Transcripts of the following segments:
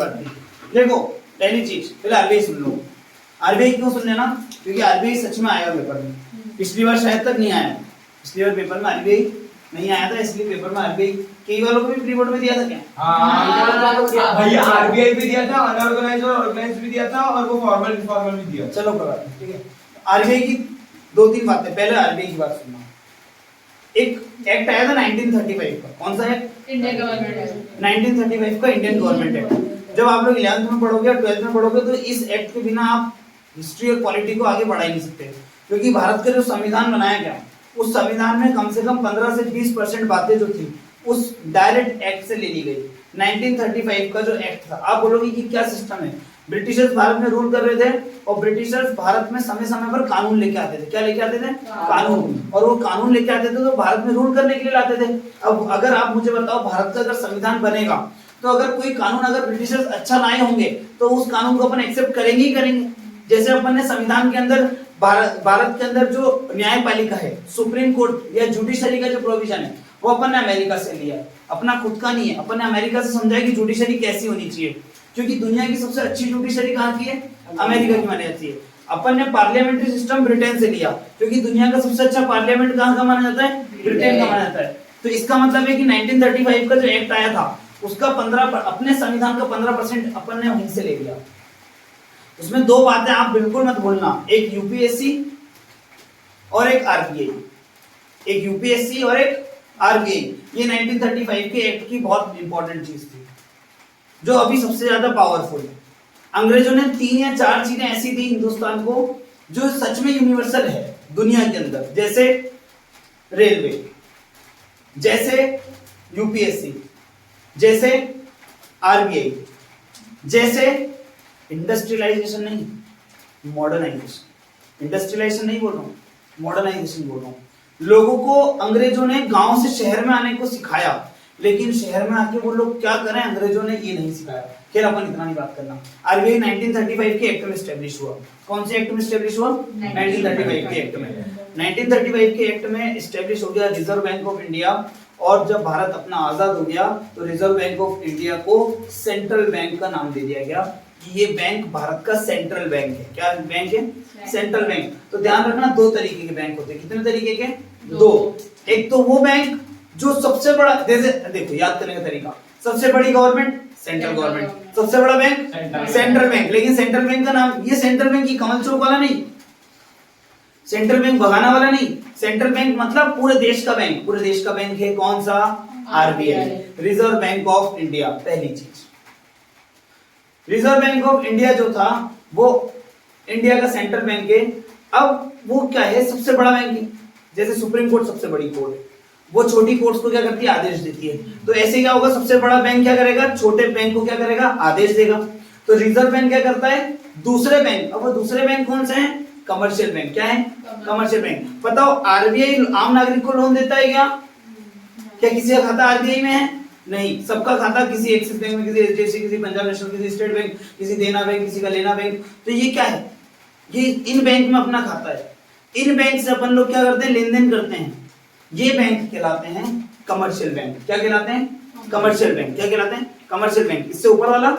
बात नहीं। देखो पहली चीज पहले आरबीआई सुन लो। आरबीआई क्यों सुन लेना, क्योंकि आरबीआई सच में आएगा पेपर में। पिछली बार शायद तक नहीं आया, पिछली बार पेपर में आरबीआई नहीं आया था, इसलिए पेपर में आरबीआई कई वालों को भी प्री बोर्ड में दिया था क्या? भैया आरबीआई भी दिया था, अनऑर्गेनाइज्ड और ऑर्गेनाइज्ड भी दिया था, और वो फॉर्मल इनफॉर्मल भी दिया। चलो कोई बात नहीं, ठीक है। आरबीआई की दो तीन बातें, पहले आरबीआई की बात सुनना। एक एक्ट आया था 1935 का, कौन सा है? इंडियन गवर्नमेंट 1935 का इंडियन गवर्नमेंट एक्ट। जब आप लोग 11th में पढ़ोगे और 12th में पढ़ोगे तो इस एक्ट के बिना आप हिस्ट्री और पॉलिटी को आगे बढ़ा ही नहीं सकते, क्योंकि भारत का जो संविधान बनाया गया उस संविधान में कम से कम 15 से 20% बातें जो थी उस डायरेक्ट एक्ट से ले ली गई। 1935 का जो एक्ट था, आप बोलोगे कि क्या सिस्टम है? ब्रिटिशर्स भारत में रूल कर रहे थे और ब्रिटिशर्स भारत में समय समय पर कानून लेके आते थे। क्या लेके आते थे? कानून। और वो कानून लेके आते थे तो भारत में रूल करने के लिए लाते थे। अब अगर आप मुझे बताओ, भारत का अगर संविधान बनेगा तो अगर कोई कानून अगर ब्रिटिशर्स अच्छा लाए होंगे तो उस कानून को अपन एक्सेप्ट करेंगे ही करेंगे। जैसे अपन ने संविधान के अंदर भारत के अंदर जो न्यायपालिका है, सुप्रीम कोर्ट या जुडिशरी का जो प्रोविजन है वो अपन ने अमेरिका से लिया है, अपना खुद का नहीं है। अपन ने अमेरिका से समझा है कि जुडिशरी कैसी होनी चाहिए, क्योंकि दुनिया की सबसे अच्छी जुडिशरी कहाँ की है? अमेरिका की मानी जाती है। अपन ने पार्लियामेंट्री सिस्टम ब्रिटेन से लिया, क्योंकि दुनिया का सबसे अच्छा पार्लियामेंट कहाँ का माना जाता है? ब्रिटेन का माना जाता है। तो इसका मतलब है कि 1935 का जो एक्ट आया था उसका 15 अपने संविधान का 15% अपन ने वहीं से ले लिया। उसमें दो बातें आप बिल्कुल मत भूलना, एक यूपीएससी और एक आरबीआई। एक यूपीएससी और एक आरबीआई, ये 1935 के एक्ट की बहुत इंपॉर्टेंट चीज थी जो अभी सबसे ज्यादा पावरफुल है। अंग्रेजों ने 3 या 4 चीजें ऐसी दी हिंदुस्तान को जो सच में यूनिवर्सल है दुनिया के अंदर, जैसे रेलवे, जैसे यूपीएससी, जैसे आरबीआई, जैसे इंडस्ट्रियलाइजेशन नहीं, मॉडर्नाइजेशन। इंडस्ट्रियलाइजेशन नहीं बोल रहा हूँ, मॉडर्नाइजेशन बोल रहा हूँ। लोगों को अंग्रेजों ने गांव से शहर में आने को सिखाया, लेकिन शहर में आके वो लोग क्या करें, अंग्रेजों ने ये नहीं सिखाया। खैर अपन इतना नहीं बात करना। आरबीआई 1935 के एक्ट में स्टैब्लिश हुआ। कौन से एक्ट में स्टैब्लिश हुआ? 1935 के एक्ट में। 1935 के एक्ट में स्टैब्लिश हो गया रिजर्व बैंक ऑफ इंडिया। और जब भारत अपना आजाद हो गया तो रिजर्व बैंक ऑफ इंडिया को सेंट्रल बैंक का नाम दे दिया गया कि ये बैंक भारत का सेंट्रल बैंक है। क्या बैंक है? Central bank. तो ध्यान रखना, दो तरीके के बैंक होते हैं। कितने तरीके के? दो। एक तो वो बैंक जो सबसे बड़ा, जैसे देखो याद करने का तरीका, सबसे बड़ी गवर्नमेंट सेंट्रल गवर्नमेंट, सबसे बड़ा बैंक सेंट्रल बैंक। लेकिन सेंट्रल बैंक का नाम, ये सेंट्रल बैंक की कमल चौक वाला नहीं, सेंट्रल बैंक भगाना वाला नहीं। सेंट्रल बैंक मतलब पूरे देश का बैंक। पूरे देश का बैंक है कौन सा? RBI, reserve bank of India. पहली चीज, रिजर्व बैंक ऑफ इंडिया जो था वो इंडिया का सेंट्रल बैंक है। अब वो क्या है? सबसे बड़ा बैंक है। जैसे सुप्रीम कोर्ट सबसे बड़ी कोर्ट है, वो छोटी कोर्ट्स को क्या करती है? आदेश देती है। तो ऐसे क्या होगा? सबसे बड़ा बैंक क्या करेगा? छोटे बैंक को क्या करेगा? आदेश देगा। तो रिजर्व बैंक क्या करता है? दूसरे बैंक। अब वो दूसरे बैंक कौन से हैं? Commercial bank. क्या है? Commercial bank. बताओ आरबीआई आम नागरिक को लोन देता है क्या? क्या किसी का खाता आरबीआई में है? नहीं। सबका खाता किसी एक्सिस बैंक में, किसी एचडीएफसी, किसी पंजाब नेशनल, किसी स्टेट बैंक, किसी देना बैंक, किसी का लेना बैंक। तो ये क्या है? ये इन बैंक में अपना खाता है। इन बैंक से अपन लोग क्या करते हैं? लेन देन करते हैं। ये बैंक कहलाते हैं कमर्शियल बैंक। क्या कहलाते हैं? Commercial bank. क्या कहलाते हैं? Commercial bank. इससे ऊपर वाला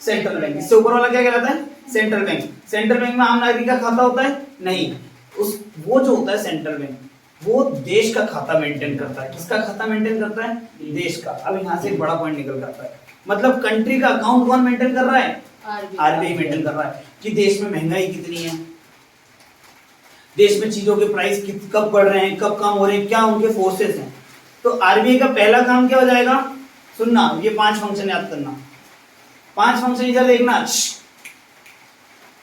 सेंट्रल बैंक। इससे ऊपर वाला क्या कहलाता है? Central bank. सेंट्रल बैंक में आम नागरिक का खाता होता है? नहीं। उस वो जो होता है सेंट्रल बैंक, वो देश का खाता मेंटेन करता है। किसका खाता मेंटेन करता है? देश का। अब यहाँ से एक बड़ा पॉइंट निकल जाता है, मतलब कंट्री का अकाउंट कौन मेंटेन कर रहा है? आरबीआई मेंटेन कर रहा है कि देश में महंगाई कितनी है, देश में चीजों के प्राइस कब बढ़ रहे हैं, कब कम हो रहे हैं, क्या उनके फोर्सेस हैं। तो आरबीआई का पहला काम क्या हो जाएगा? सुनना, ये 5 फंक्शन याद करना। 5 फंक्शन इधर देखना।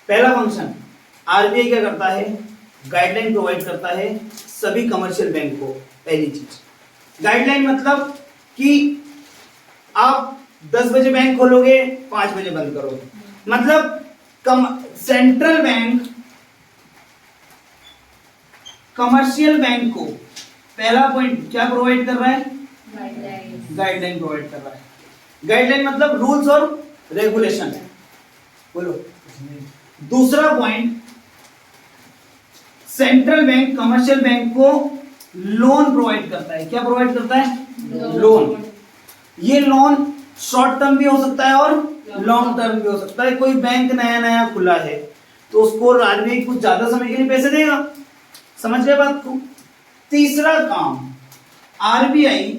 पहला फंक्शन, आरबीआई क्या करता है? गाइडलाइन प्रोवाइड करता है सभी कमर्शियल बैंक को। पहली चीज गाइडलाइन, मतलब कि आप 10 बजे बैंक खोलोगे, 5 बजे बंद करोगे। मतलब सेंट्रल बैंक कमर्शियल बैंक को पहला पॉइंट क्या प्रोवाइड कर रहा है? गाइडलाइन प्रोवाइड कर रहा है। गाइडलाइन मतलब रूल्स और रेगुलेशन है। बोलो। दूसरा point, central bank commercial bank को लोन प्रोवाइड करता है। क्या प्रोवाइड करता है? लोन। ये लोन शॉर्ट टर्म भी हो सकता है और लॉन्ग टर्म भी हो सकता है। कोई बैंक नया नया खुला है तो उसको आरबीआई कुछ ज्यादा समय के लिए पैसे देगा। समझ गए बात को। तीसरा काम, आरबीआई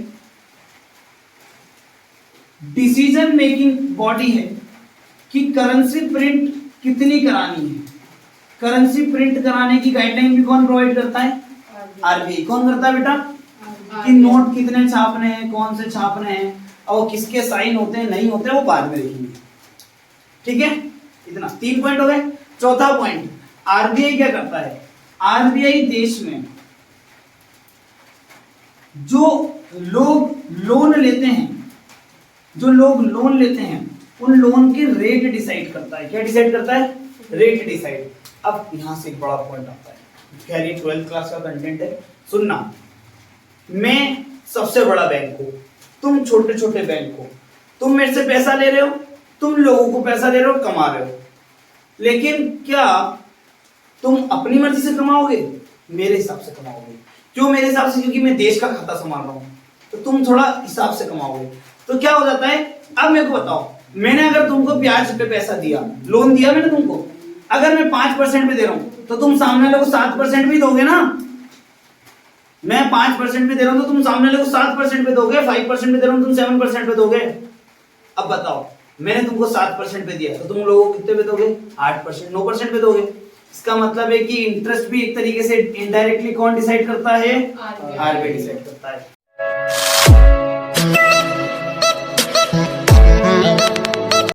डिसीजन मेकिंग बॉडी है कि करेंसी प्रिंट कितनी करानी है। करेंसी प्रिंट कराने की गाइडलाइन भी कौन प्रोवाइड करता है? आरबीआई। कौन करता है बेटा? कि नोट कितने छापने हैं, कौन से छापने हैं और किसके साइन होते हैं नहीं होते हैं वो बाद में देखेंगे। ठीक है, इतना 3 पॉइंट हो गए। चौथा पॉइंट, आरबीआई क्या करता है? आरबीआई देश में जो लोग लोन लेते हैं, उन लोन के रेट डिसाइड करता है। क्या डिसाइड करता है? Rate decide. अब यहां से एक बड़ा पॉइंट आता है, खैर ये 12th क्लास का कंटेंट है, सुनना। मैं सबसे बड़ा बैंक हूं, तुम छोटे छोटे बैंक हो, तुम मेरे से पैसा ले रहे हो, तुम लोगों को पैसा दे रहे हो, कमा रहे हो, लेकिन क्या तुम अपनी मर्जी से कमाओगे? मेरे हिसाब से कमाओगे। क्यों मेरे हिसाब से? क्योंकि मैं देश का खाता संभाल रहा हूं, तो तुम थोड़ा हिसाब से कमाओगे। तो क्या हो जाता है, अब मेरे को बताओ, मैंने अगर तुमको ब्याज पे पैसा दिया, लोन दिया मैंने तुमको, अगर मैं 5% पे दे रहा हूं तो तुम सामने वाले को 7% भी दोगे ना। मैं 5% पे दे रहा हूं तो तुम सामने वाले को 7% पे दोगे, 5% पे दे रहा हूं तुम 7% पे दोगे। अब बताओ, मैंने तुमको 7% पे दिया तो तुम लोगों को कितने पे दोगे? 8%, 9% पे दोगे। इसका मतलब है कि इंटरेस्ट भी एक तरीके से इनडायरेक्टली कौन डिसाइड करता है? आरबीआई डिसाइड करता है।